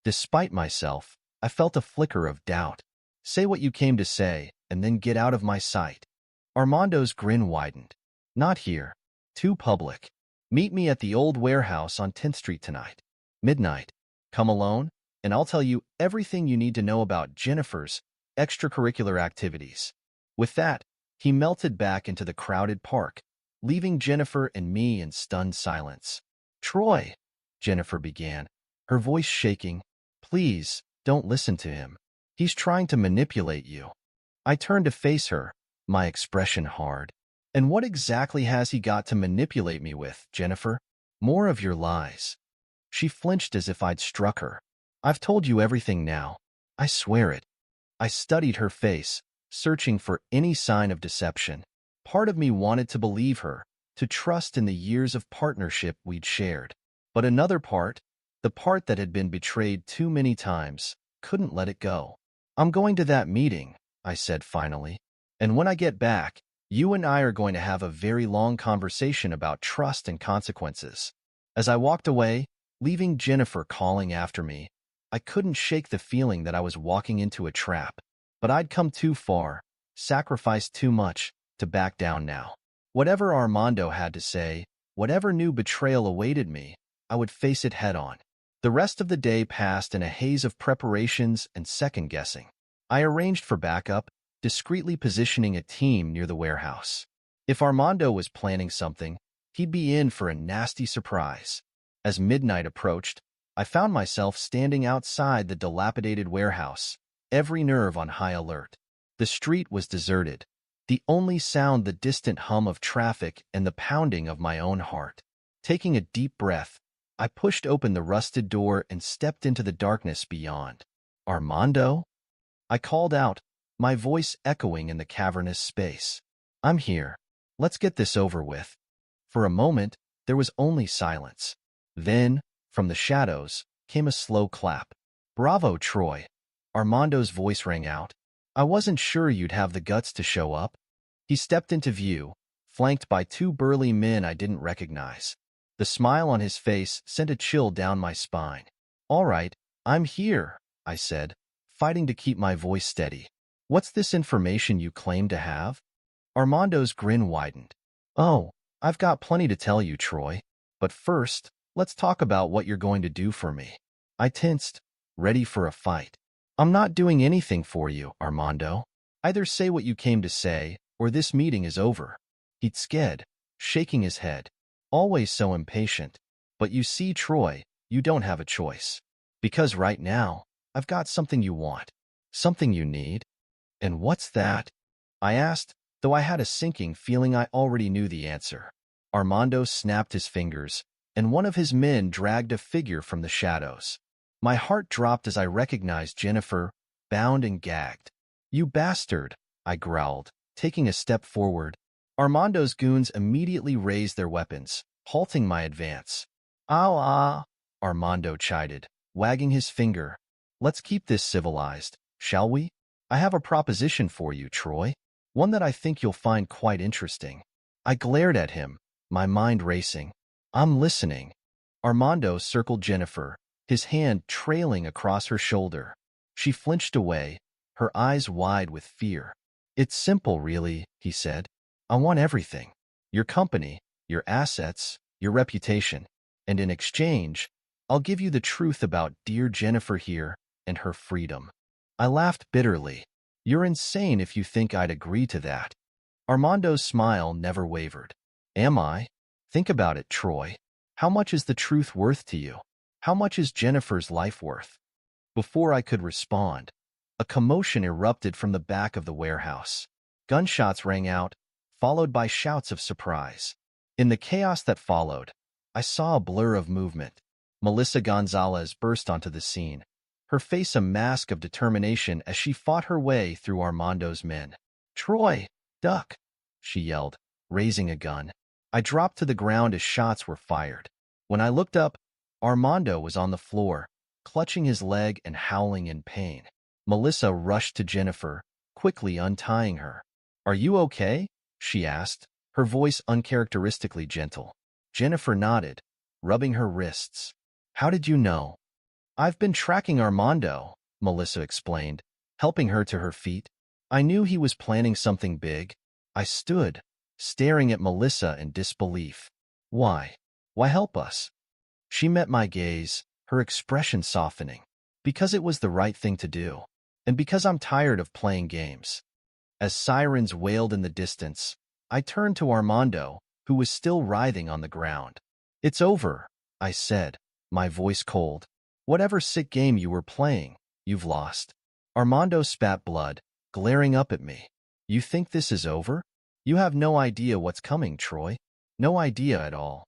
Despite myself, I felt a flicker of doubt. "Say what you came to say, and then get out of my sight." Armando's grin widened. "Not here. Too public. Meet me at the old warehouse on 10th Street tonight. Midnight. Come alone, and I'll tell you everything you need to know about Jennifer's extracurricular activities." With that, he melted back into the crowded park, leaving Jennifer and me in stunned silence. "Troy," Jennifer began, her voice shaking, "please, don't listen to him. He's trying to manipulate you." I turned to face her, my expression hard. "And what exactly has he got to manipulate me with, Jennifer?" "More of your lies." She flinched as if I'd struck her. "I've told you everything now. I swear it." I studied her face, searching for any sign of deception. Part of me wanted to believe her, to trust in the years of partnership we'd shared. But another part, the part that had been betrayed too many times, couldn't let it go. "I'm going to that meeting," I said finally. "And when I get back, You and I are going to have a very long conversation about trust and consequences. As I walked away, leaving Jennifer calling after me, I couldn't shake the feeling that I was walking into a trap. But I'd come too far, sacrificed too much, to back down now. Whatever Armando had to say, whatever new betrayal awaited me, I would face it head-on. The rest of the day passed in a haze of preparations and second-guessing. I arranged for backup, discreetly positioning a team near the warehouse. If Armando was planning something, he'd be in for a nasty surprise. As midnight approached, I found myself standing outside the dilapidated warehouse, every nerve on high alert. The street was deserted, the only sound the distant hum of traffic and the pounding of my own heart. Taking a deep breath, I pushed open the rusted door and stepped into the darkness beyond. "Armando?" I called out, my voice echoing in the cavernous space. "I'm here. Let's get this over with." For a moment, there was only silence. Then, from the shadows, came a slow clap. "Bravo, Troy." Armando's voice rang out. "I wasn't sure you'd have the guts to show up." He stepped into view, flanked by two burly men I didn't recognize. The smile on his face sent a chill down my spine. "All right, I'm here," I said, fighting to keep my voice steady. "What's this information you claim to have?" Armando's grin widened. "Oh, I've got plenty to tell you, Troy. But first, let's talk about what you're going to do for me." I tensed, ready for a fight. "I'm not doing anything for you, Armando. Either say what you came to say, or this meeting is over." He'd sked, shaking his head. Always so impatient. "But you see, Troy, you don't have a choice. Because right now, I've got something you want. Something you need." "And what's that?" I asked, though I had a sinking feeling I already knew the answer. Armando snapped his fingers, and one of his men dragged a figure from the shadows. My heart dropped as I recognized Jennifer, bound and gagged. "You bastard," I growled, taking a step forward. Armando's goons immediately raised their weapons, halting my advance. "Ow, Armando chided, wagging his finger. "Let's keep this civilized, shall we? I have a proposition for you, Troy. One that I think you'll find quite interesting." I glared at him, my mind racing. "I'm listening." Armando circled Jennifer, his hand trailing across her shoulder. She flinched away, her eyes wide with fear. "It's simple, really," he said. "I want everything. Your company, your assets, your reputation. And in exchange, I'll give you the truth about dear Jennifer here and her freedom." I laughed bitterly. "You're insane if you think I'd agree to that." Armando's smile never wavered. "Am I? Think about it, Troy. How much is the truth worth to you? How much is Jennifer's life worth?" Before I could respond, a commotion erupted from the back of the warehouse. Gunshots rang out, followed by shouts of surprise. In the chaos that followed, I saw a blur of movement. Melissa Gonzalez burst onto the scene, her face a mask of determination as she fought her way through Armando's men. "Troy, duck!" she yelled, raising a gun. I dropped to the ground as shots were fired. When I looked up, Armando was on the floor, clutching his leg and howling in pain. Melissa rushed to Jennifer, quickly untying her. "Are you okay?" she asked, her voice uncharacteristically gentle. Jennifer nodded, rubbing her wrists. "How did you know?" "I've been tracking Armando," Melissa explained, helping her to her feet. "I knew he was planning something big." I stood, staring at Melissa in disbelief. "Why? Why help us?" She met my gaze, her expression softening. "Because it was the right thing to do. And because I'm tired of playing games." As sirens wailed in the distance, I turned to Armando, who was still writhing on the ground. "It's over," I said, my voice cold. "Whatever sick game you were playing, you've lost." Armando spat blood, glaring up at me. "You think this is over? You have no idea what's coming, Troy. No idea at all."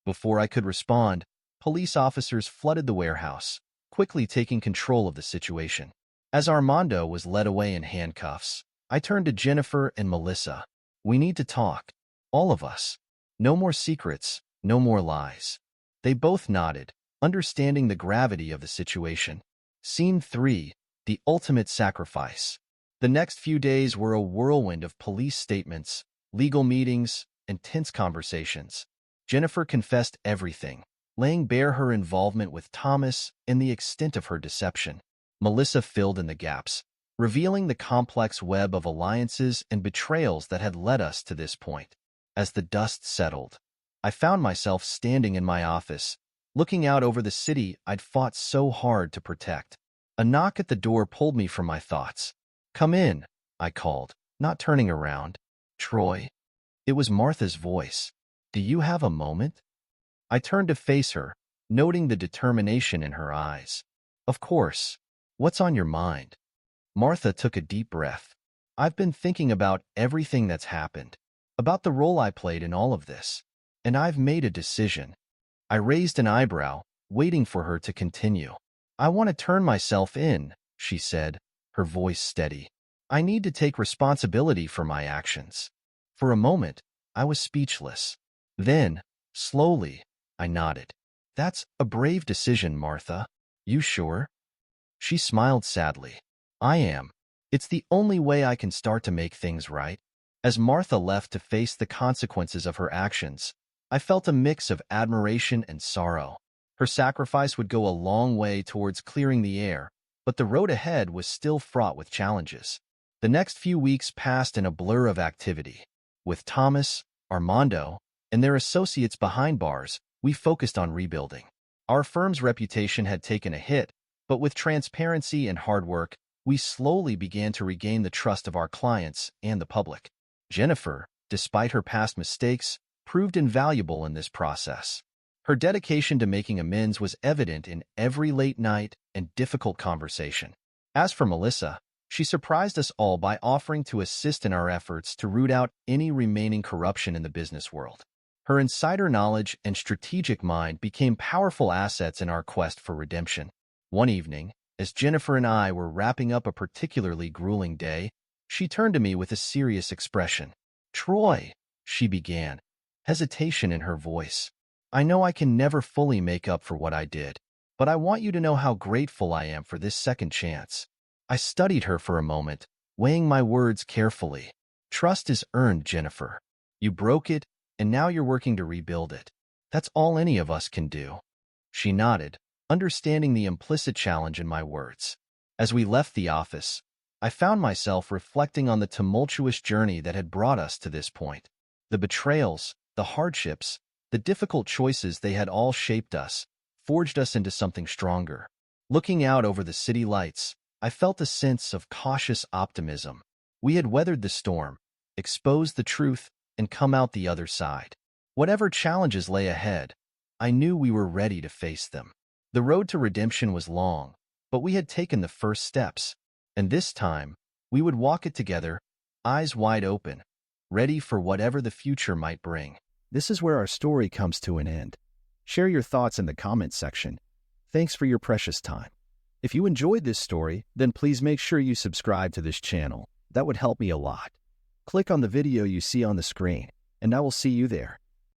Before I could respond, police officers flooded the warehouse, quickly taking control of the situation. As Armando was led away in handcuffs, I turned to Jennifer and Melissa. "We need to talk. All of us. No more secrets, no more lies." They both nodded, understanding the gravity of the situation. Scene 3, The Ultimate Sacrifice. The next few days were a whirlwind of police statements, legal meetings, and tense conversations. Jennifer confessed everything, laying bare her involvement with Thomas and the extent of her deception. Melissa filled in the gaps, revealing the complex web of alliances and betrayals that had led us to this point. As the dust settled, I found myself standing in my office, looking out over the city I'd fought so hard to protect. A knock at the door pulled me from my thoughts. "Come in," I called, not turning around. "Troy." It was Martha's voice. "Do you have a moment?" I turned to face her, noting the determination in her eyes. "Of course. What's on your mind?" Martha took a deep breath. "I've been thinking about everything that's happened, about the role I played in all of this, and I've made a decision." I raised an eyebrow, waiting for her to continue. "I want to turn myself in," she said, her voice steady. "I need to take responsibility for my actions." For a moment, I was speechless. Then, slowly, I nodded. "That's a brave decision, Martha. You sure?" She smiled sadly. "I am. It's the only way I can start to make things right." As Martha left to face the consequences of her actions, I felt a mix of admiration and sorrow. Her sacrifice would go a long way towards clearing the air, but the road ahead was still fraught with challenges. The next few weeks passed in a blur of activity. With Thomas, Armando, and their associates behind bars, we focused on rebuilding. Our firm's reputation had taken a hit, but with transparency and hard work, we slowly began to regain the trust of our clients and the public. Jennifer, despite her past mistakes, proved invaluable in this process. Her dedication to making amends was evident in every late night and difficult conversation. As for Melissa, she surprised us all by offering to assist in our efforts to root out any remaining corruption in the business world. Her insider knowledge and strategic mind became powerful assets in our quest for redemption. One evening, as Jennifer and I were wrapping up a particularly grueling day, she turned to me with a serious expression. "Troy," she began, hesitation in her voice. "I know I can never fully make up for what I did, but I want you to know how grateful I am for this second chance." I studied her for a moment, weighing my words carefully. "Trust is earned, Jennifer. You broke it, and now you're working to rebuild it. That's all any of us can do." She nodded, understanding the implicit challenge in my words. As we left the office, I found myself reflecting on the tumultuous journey that had brought us to this point. The betrayals, the hardships, the difficult choices, they had all shaped us, forged us into something stronger. Looking out over the city lights, I felt a sense of cautious optimism. We had weathered the storm, exposed the truth, and come out the other side. Whatever challenges lay ahead, I knew we were ready to face them. The road to redemption was long, but we had taken the first steps, and this time, we would walk it together, eyes wide open, ready for whatever the future might bring. This is where our story comes to an end. Share your thoughts in the comments section. Thanks for your precious time. If you enjoyed this story, then please make sure you subscribe to this channel. That would help me a lot. Click on the video you see on the screen, and I will see you there.